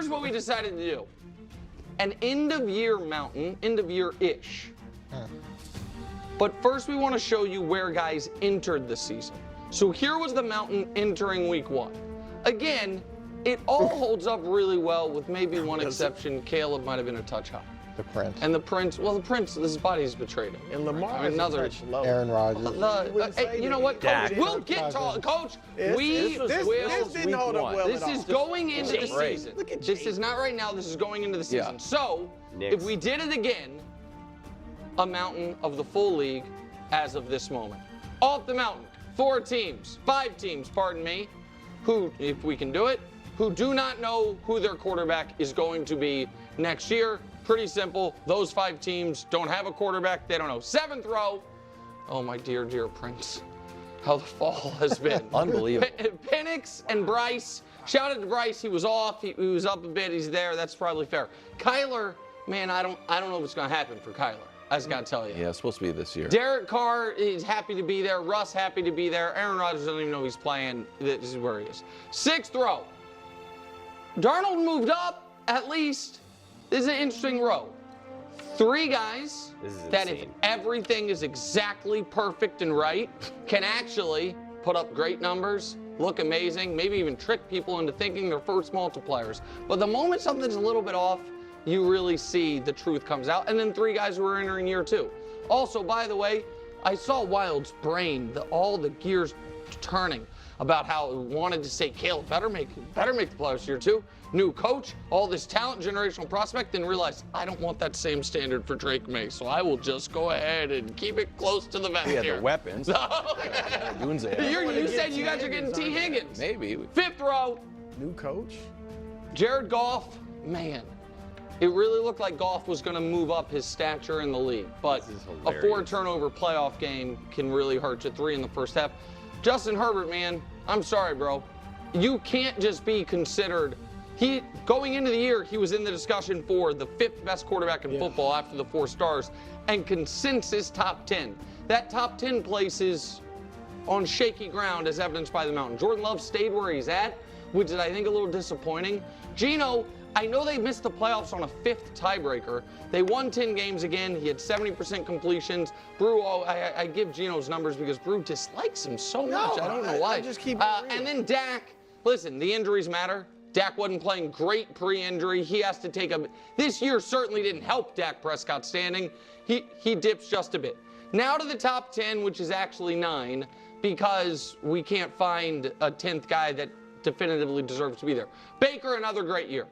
here's what we decided to do. An end-of-year mountain, end-of-year-ish. But first we want to show you where guys entered the season. So here was the mountain entering week 1. Again, it all holds up really well with maybe one exception. Caleb might have been a touch high. The Prince. And the Prince, well, the Prince, his body's betrayed him. And Lamar is another touch low. Aaron Rodgers. Hey, you know what, Coach? We'll get to Coach. This will. didn't hold up well This at all. is going into the season. Look at This is not right now. This is going into the season. Yeah. So, if we did it again, a mountain of the full league as of this moment. Off the mountain, 5 teams, pardon me, who, if we can do it, who do not know who their quarterback is going to be next year. Pretty simple. Those 5 teams don't have a quarterback. They don't know. 7th row. Oh, my dear, dear Prince. How the fall has been. Unbelievable. Penix and Bryce. Shout out to Bryce. He was off. He was up a bit. He's there. That's probably fair. Kyler, man, I don't know what's going to happen for Kyler. I just got to tell you. Yeah, it's supposed to be this year. Derek Carr is happy to be there. Russ happy to be there. Aaron Rodgers doesn't even know he's playing. This is where he is. 6th row. Darnold moved up, at least. This is an interesting row. 3 guys that if everything is exactly perfect and right, can actually put up great numbers, look amazing, maybe even trick people into thinking they're first multipliers. But the moment something's a little bit off, you really see the truth comes out. And then 3 guys who are entering year 2. Also, by the way, I saw Wild's brain, all the gears turning about how it wanted to say, Caleb, better make the playoffs year 2. New coach, all this talent, generational prospect, and realized I don't want that same standard for Drake May, so I will just go ahead and keep it close to the vest We had here. the weapons. You said you guys are getting T. Higgins. Maybe. 5th row. New coach? Jared Goff, man. It really looked like Goff was going to move up his stature in the league, but a 4-turnover playoff game can really hurt you. 3 in the first half. Justin Herbert, man, I'm sorry, bro. You can't just be considered. Going into the year, he was in the discussion for the 5th best quarterback in football after the 4 stars, and consensus top 10. That top 10 place is on shaky ground, as evidenced by the mountain. Jordan Love stayed where he's at, which is, I think, a little disappointing. Geno, I know they missed the playoffs on a 5th tiebreaker. They won 10 games again. He had 70% completions. Brew, I give Geno's numbers because Brew dislikes him so much. I don't know why. I just keep and then Dak, listen, the injuries matter. Dak wasn't playing great pre-injury. He has to take this year certainly didn't help Dak Prescott standing. He dips just a bit. Now to the top 10, which is actually 9, because we can't find a 10th guy that definitively deserves to be there. Baker, another great year.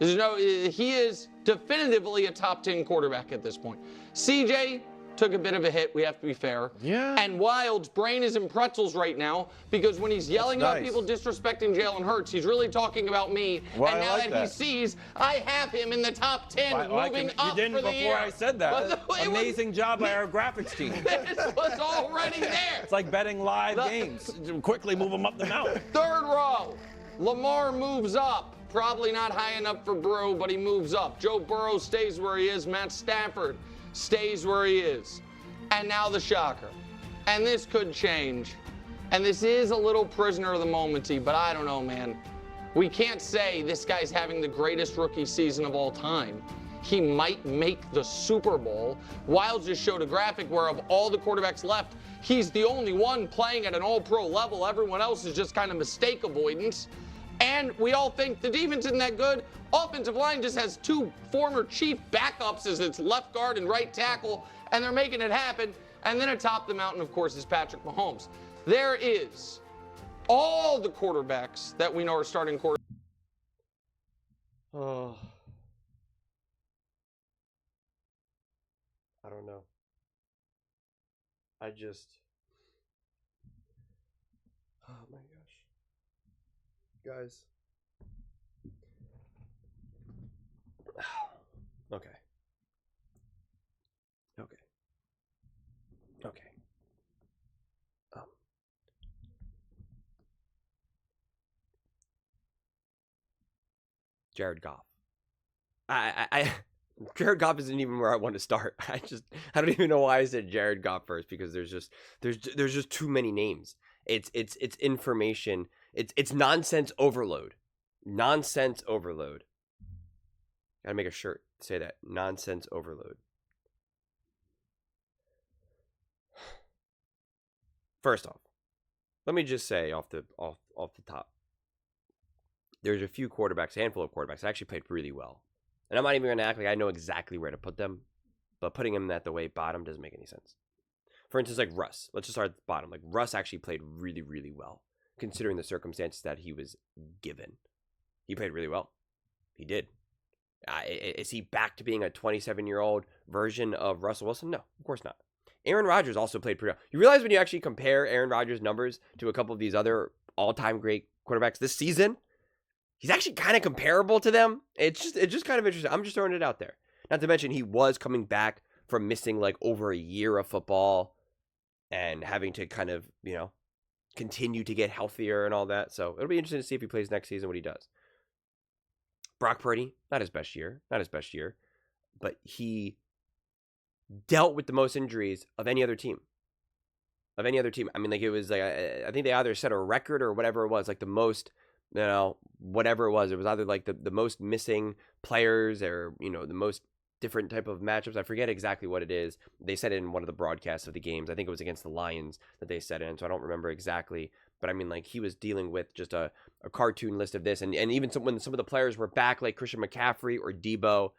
He is definitively a top 10 quarterback at this point. CJ took a bit of a hit, we have to be fair. Yeah. And Wild's brain is in pretzels right now because when he's yelling about people disrespecting Jalen Hurts, he's really talking about me. Well, and now like that he sees I have him in the top 10 moving up you didn't for the before year. I said that. Amazing job by our graphics team. This was already there. It's like betting live games. Quickly move them up the mountain. 3rd row. Lamar moves up. Probably not high enough for Brew, but he moves up. Joe Burrow stays where he is. Matt Stafford stays where he is. And now the shocker. And this could change. And this is a little prisoner of the moment-y, but I don't know, man. We can't say this guy's having the greatest rookie season of all time. He might make the Super Bowl. Wild just showed a graphic where of all the quarterbacks left, he's the only one playing at an all-pro level. Everyone else is just kind of mistake avoidance. And we all think the defense isn't that good. Offensive line just has 2 former chief backups as its left guard and right tackle, and they're making it happen. And then atop the mountain, of course, is Patrick Mahomes. There is all the quarterbacks that we know are starting quarterbacks. Oh. I don't know. Oh my gosh. Guys. Okay. Jared Goff. Jared Goff isn't even where I want to start. I don't even know why I said Jared Goff first, because there's just too many names. It's information. It's nonsense overload. Gotta make a shirt. Say that. Nonsense overload. First off, let me just say off the top, there's a few quarterbacks, a handful of quarterbacks that actually played really well. And I'm not even going to act like I know exactly where to put them, but putting them at the way bottom doesn't make any sense. For instance, like Russ. Let's just start at the bottom. Like Russ actually played really, really well, considering the circumstances that he was given. He played really well. He did. Is he back to being a 27-year-old version of Russell Wilson? No, of course not. Aaron Rodgers also played pretty well. You realize when you actually compare Aaron Rodgers' numbers to a couple of these other all-time great quarterbacks this season, he's actually kind of comparable to them. It's just kind of interesting. I'm just throwing it out there. Not to mention he was coming back from missing like over a year of football and having to kind of, continue to get healthier and all that. So it'll be interesting to see if he plays next season, what he does. Brock Purdy, not his best year, but he dealt with the most injuries of any other team. I mean, like it was like, I think they either set a record or whatever it was, like the most, whatever it was either like the most missing players or, the most different type of matchups. I forget exactly what it is. They said it in one of the broadcasts of the games. I think it was against the Lions that they said it in, so I don't remember exactly. But I mean, like he was dealing with just a cartoon list of this. And even when some of the players were back, like Christian McCaffrey or Debo,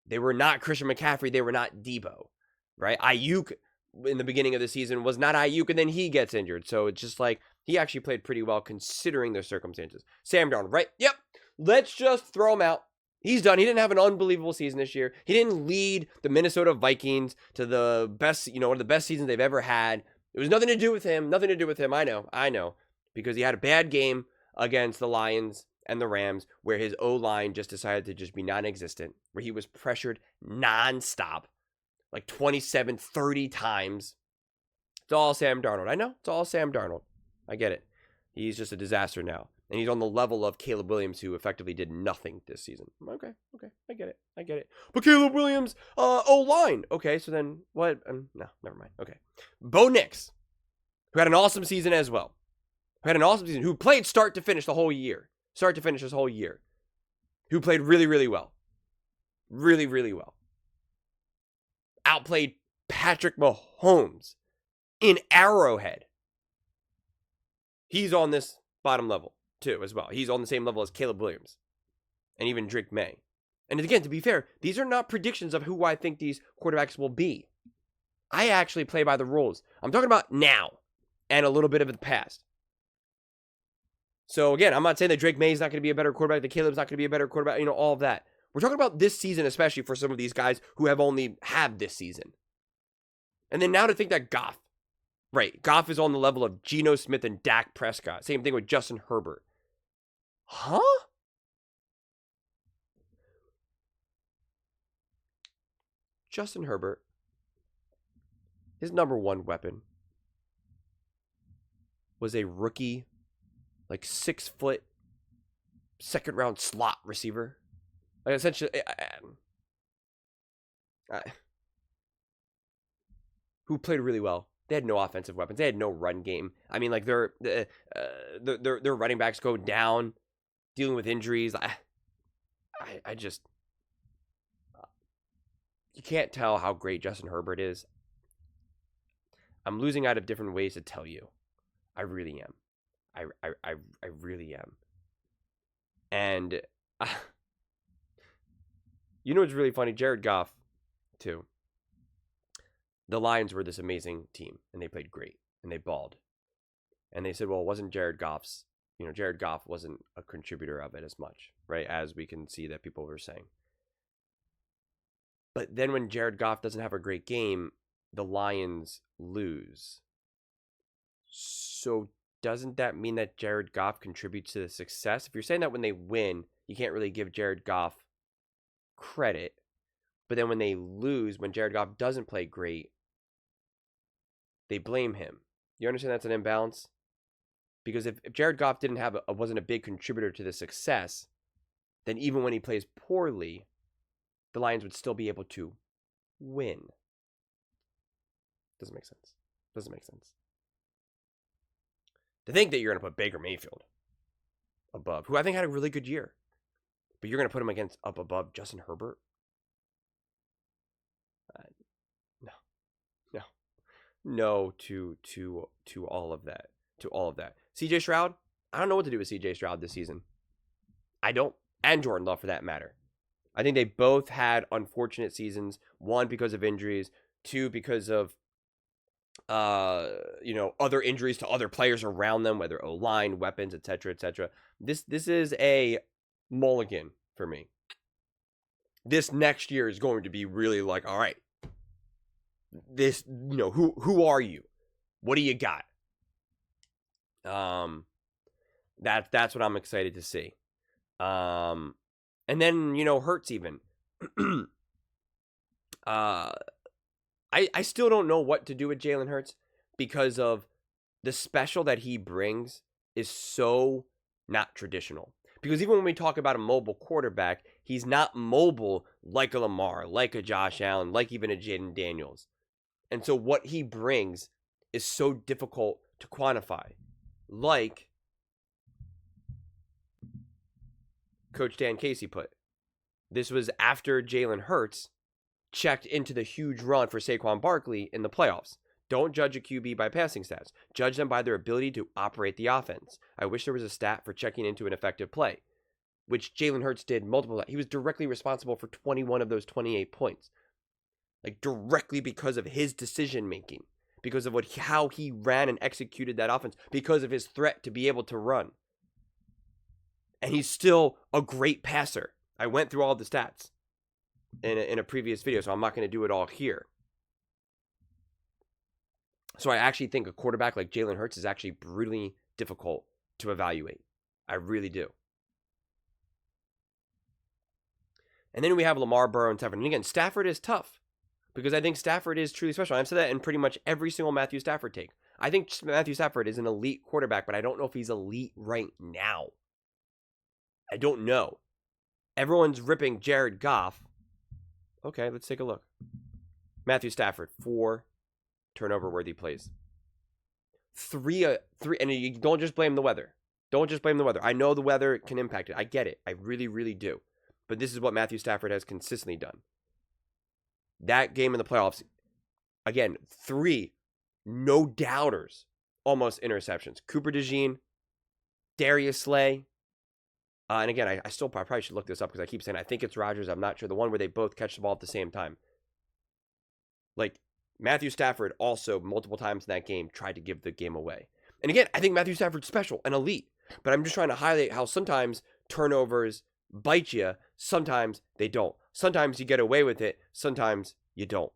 they were not Christian McCaffrey. They were not Debo, right? Ayuk in the beginning of the season was not Ayuk, and then he gets injured. So it's just like he actually played pretty well considering the circumstances. Sam Darnold, right? Yep. Let's just throw him out. He's done. He didn't have an unbelievable season this year. He didn't lead the Minnesota Vikings to the best, one of the best seasons they've ever had. It was nothing to do with him. I know. Because he had a bad game against the Lions and the Rams where his O-line just decided to just be non-existent, where he was pressured nonstop, like 27, 30 times. It's all Sam Darnold. I know. It's all Sam Darnold. I get it. He's just a disaster now. And he's on the level of Caleb Williams, who effectively did nothing this season. Okay. I get it. But Caleb Williams, O-line. Okay, so then what? No, never mind. Okay. Bo Nix, who had an awesome season as well. Who played start to finish this whole year. Who played really, really well. Really, really well. Outplayed Patrick Mahomes in Arrowhead. He's on this bottom level, too, as well. He's on the same level as Caleb Williams. And even Drake May. And again, to be fair, these are not predictions of who I think these quarterbacks will be. I actually play by the rules. I'm talking about now and a little bit of the past. So again, I'm not saying that Drake May is not going to be a better quarterback, that Caleb's not going to be a better quarterback, all of that. We're talking about this season, especially for some of these guys who have only had this season. And then now to think that Goff is on the level of Geno Smith and Dak Prescott. Same thing with Justin Herbert. Huh? Justin Herbert, his number one weapon was a rookie, like 6 foot, second round slot receiver. Like essentially, who played really well. They had no offensive weapons. They had no run game. I mean, like their running backs go down, dealing with injuries. I just, you can't tell how great Justin Herbert is. I'm losing out of different ways to tell you. I really am. I really am. And what's really funny? Jared Goff, too. The Lions were this amazing team, and they played great, and they balled. And they said, well, it wasn't Jared Goff's. Jared Goff wasn't a contributor of it as much, right? As we can see that people were saying. But then when Jared Goff doesn't have a great game, the Lions lose. So doesn't that mean that Jared Goff contributes to the success? If you're saying that when they win, you can't really give Jared Goff credit. But then when they lose, when Jared Goff doesn't play great, they blame him. You understand that's an imbalance? Because if Jared Goff wasn't a big contributor to the success, then even when he plays poorly, the Lions would still be able to win. Doesn't make sense. To think that you're going to put Baker Mayfield above, who I think had a really good year. but you're going to put him up above Justin Herbert? No, no, no to all of that. To all of that. CJ Stroud, I don't know what to do with CJ Stroud this season. I don't. And Jordan Love, for that matter. I think they both had unfortunate seasons. One, because of injuries. Two, because of, other injuries to other players around them, whether O-line, weapons, etc., etc. This is a mulligan for me. This next year is going to be really like, all right, this, who are you? What do you got? That's what I'm excited to see. And then, Hurts even. I still don't know what to do with Jalen Hurts because of the special that he brings is so not traditional. Because even when we talk about a mobile quarterback, he's not mobile like a Lamar, like a Josh Allen, like even a Jaden Daniels. And so what he brings is so difficult to quantify. Like Coach Dan Casey put. This was after Jalen Hurts checked into the huge run for Saquon Barkley in the playoffs. Don't judge a QB by passing stats. Judge them by their ability to operate the offense. I wish there was a stat for checking into an effective play, which Jalen Hurts did multiple times. He was directly responsible for 21 of those 28 points. Like, directly because of his decision-making, because of how he ran and executed that offense, because of his threat to be able to run. And he's still a great passer. I went through all the stats in a previous video, so I'm not going to do it all here. So I actually think a quarterback like Jalen Hurts is actually brutally difficult to evaluate. I really do. And then we have Lamar, Burrow, and Stafford. And again, Stafford is tough because I think Stafford is truly special. I've said that in pretty much every single Matthew Stafford take. I think Matthew Stafford is an elite quarterback, but I don't know if he's elite right now. I don't know. Everyone's ripping Jared Goff. Okay, let's take a look. Matthew Stafford, 4 turnover-worthy plays. Three, and you don't just blame the weather. Don't just blame the weather. I know the weather can impact it. I get it. I really, really do. But this is what Matthew Stafford has consistently done. That game in the playoffs, again, 3 no-doubters, almost interceptions. Cooper DeJean, Darius Slay, and again, I probably should look this up because I keep saying I think it's Rodgers. I'm not sure. The one where they both catch the ball at the same time. Like, Matthew Stafford also multiple times in that game tried to give the game away. And again, I think Matthew Stafford's special and elite. But I'm just trying to highlight how sometimes turnovers bite you. Sometimes they don't. Sometimes you get away with it. Sometimes you don't.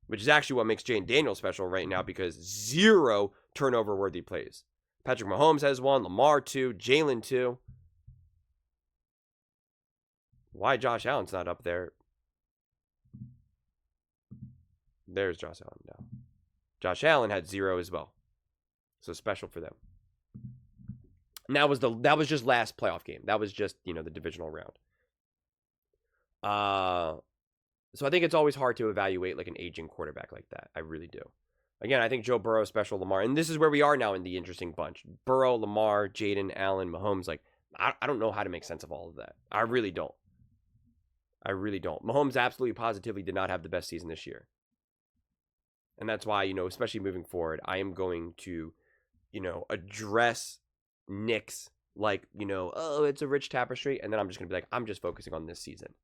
Which is actually what makes Jaden Daniels special right now because 0 turnover-worthy plays. Patrick Mahomes has 1. Lamar 2. Jalen 2. Why Josh Allen's not up there? There's Josh Allen now. Josh Allen had 0 as well. So special for them. And that was just last playoff game. That was just, the divisional round. So I think it's always hard to evaluate like an aging quarterback like that. I really do. Again, I think Joe Burrow, special, Lamar. And this is where we are now in the interesting bunch. Burrow, Lamar, Jaden, Allen, Mahomes. Like, I don't know how to make sense of all of that. I really don't. I really don't. Mahomes absolutely positively did not have the best season this year. And that's why, especially moving forward, I am going to, address Knicks like, oh, it's a rich tapestry. And then I'm just going to be like, I'm just focusing on this season.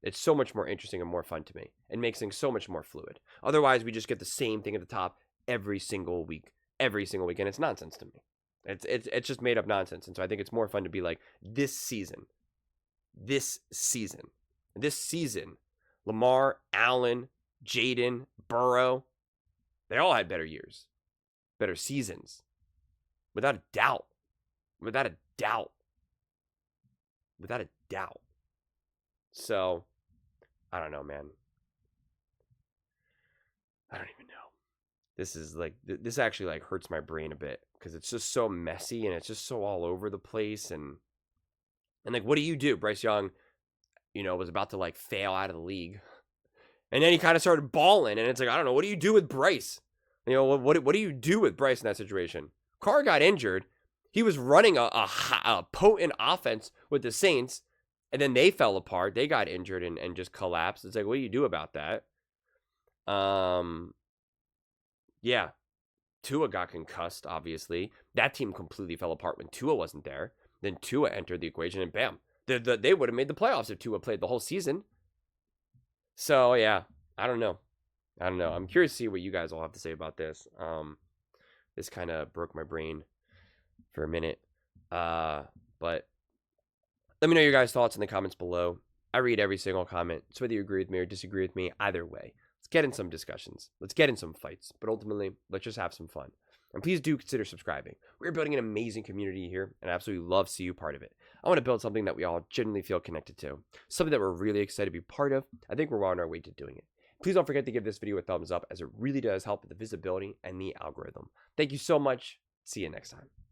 It's so much more interesting and more fun to me. It makes things so much more fluid. Otherwise, we just get the same thing at the top every single week. And it's nonsense to me. It's just made up nonsense. And so I think it's more fun to be like, this season, Lamar, Allen, Jaden, Burrow, they all had better years, better seasons. Without a doubt. So, I don't know, man. I don't even know. This actually like hurts my brain a bit because it's just so messy and it's just so all over the place. And like, what do you do? Bryce Young, was about to like fail out of the league. And then he kind of started balling, and it's like, I don't know, what do you do with Bryce? What do you do with Bryce in that situation? Carr got injured. He was running a potent offense with the Saints. And then they fell apart. They got injured and just collapsed. It's like, what do you do about that? Yeah. Tua got concussed, obviously. That team completely fell apart when Tua wasn't there. Then Tua entered the equation, and bam. They would have made the playoffs if Tua played the whole season. So, yeah. I don't know. I'm curious to see what you guys all have to say about this. This kind of broke my brain for a minute. But let me know your guys' thoughts in the comments below. I read every single comment. So whether you agree with me or disagree with me, either way, let's get in some discussions. Let's get in some fights. But ultimately, let's just have some fun. And please do consider subscribing. We're building an amazing community here, and I absolutely love to see you part of it. I want to build something that we all genuinely feel connected to. Something that we're really excited to be part of. I think we're on our way to doing it. Please don't forget to give this video a thumbs up, as it really does help with the visibility and the algorithm. Thank you so much. See you next time.